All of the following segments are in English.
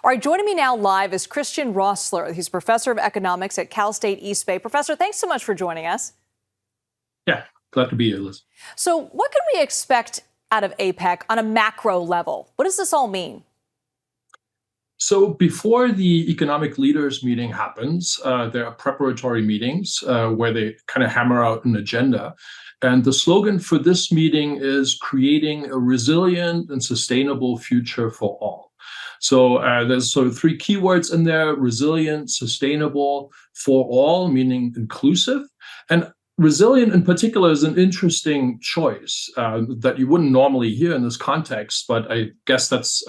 All right, joining me now live is Christian Roessler. He's professor of economics at Cal State East Bay. Professor, thanks so much for joining us. Yeah, glad to be here, Liz. So what can we expect out of APEC on a macro level? What does this all mean? So before the economic leaders meeting happens, there are preparatory meetings where they kind of hammer out an agenda. And the slogan for this meeting is creating a resilient and sustainable future for all. So there's sort of three keywords in there: resilient, sustainable, for all, meaning inclusive. And resilient in particular is an interesting choice that you wouldn't normally hear in this context, but I guess that's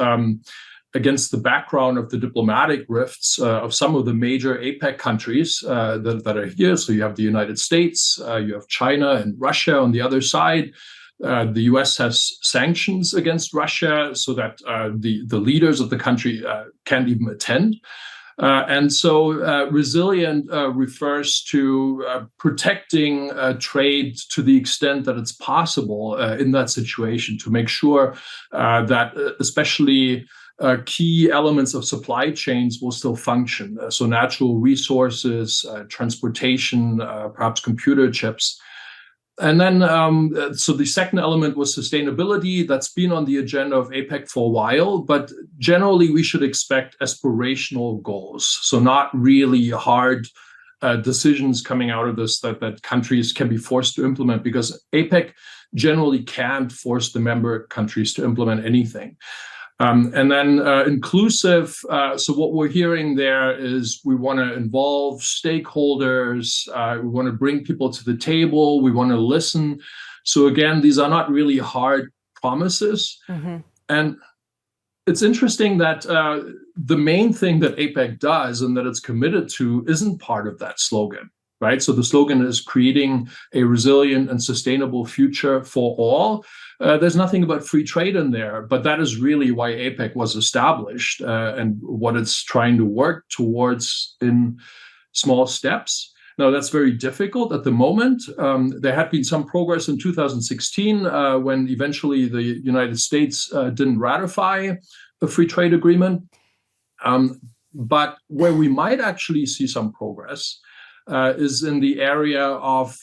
against the background of the diplomatic rifts of some of the major APEC countries that are here. So you have the United States, you have China and Russia on the other side. The US has sanctions against Russia so that the leaders of the country can't even attend. And so resilient refers to protecting trade to the extent that it's possible in that situation, to make sure that especially key elements of supply chains will still function. So natural resources, transportation, perhaps computer chips. And then, so the second element was sustainability. That's been on the agenda of APEC for a while, but generally we should expect aspirational goals. So not really hard decisions coming out of this that countries can be forced to implement, because APEC generally can't force the member countries to implement anything. And then inclusive, so what we're hearing there is we want to involve stakeholders, we want to bring people to the table, we want to listen. So again, these are not really hard promises. Mm-hmm. And it's interesting that the main thing that APEC does and that it's committed to isn't part of that slogan, right? So the slogan is creating a resilient and sustainable future for all. There's nothing about free trade in there, but that is really why APEC was established and what it's trying to work towards in small steps. Now, that's very difficult at the moment. There had been some progress in 2016 when eventually the United States didn't ratify a free trade agreement. But where we might actually see some progress is in the area of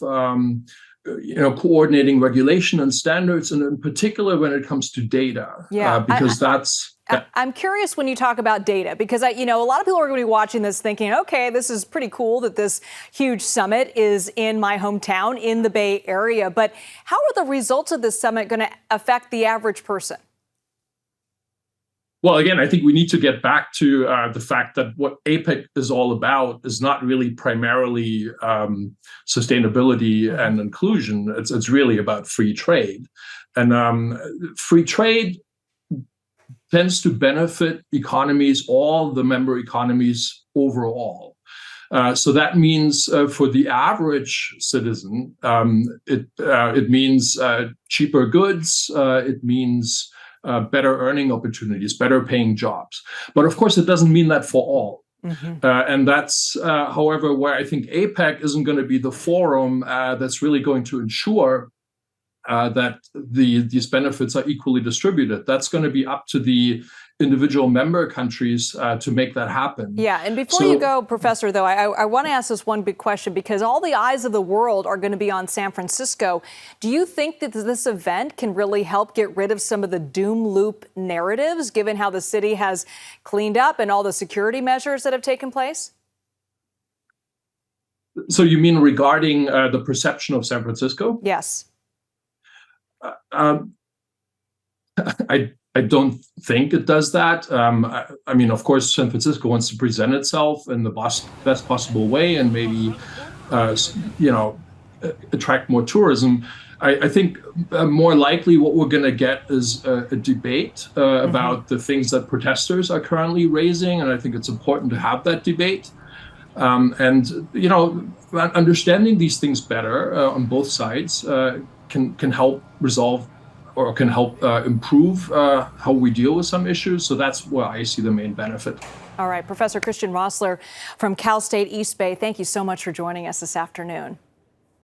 coordinating regulation and standards, and in particular when it comes to data. Yeah, because I'm curious when you talk about data, because a lot of people are going to be watching this thinking, okay, this is pretty cool that this huge summit is in my hometown in the Bay Area. But how are the results of this summit going to affect the average person? Well, again, I think we need to get back to the fact that what APEC is all about is not really primarily sustainability and inclusion. It's really about free trade. And free trade tends to benefit economies, all the member economies overall. So that means for the average citizen, it means cheaper goods, it means better earning opportunities, better paying jobs. But of course, it doesn't mean that for all. Mm-hmm. And that's, however, where I think APEC isn't going to be the forum that's really going to ensure that these benefits are equally distributed. That's going to be up to the individual member countries to make that happen. Yeah, and before you go, Professor, though, I want to ask this one big question, because all the eyes of the world are going to be on San Francisco. Do you think that this event can really help get rid of some of the doom loop narratives, given how the city has cleaned up and all the security measures that have taken place? So you mean regarding the perception of San Francisco? Yes. I don't think it does that. I mean, of course, San Francisco wants to present itself in the best possible way and maybe, attract more tourism. I think more likely what we're going to get is a debate about the things that protesters are currently raising. And I think it's important to have that debate. Understanding these things better on both sides can help resolve or can help improve how we deal with some issues. So that's where I see the main benefit. All right, Professor Christian Roessler from Cal State East Bay, thank you so much for joining us this afternoon.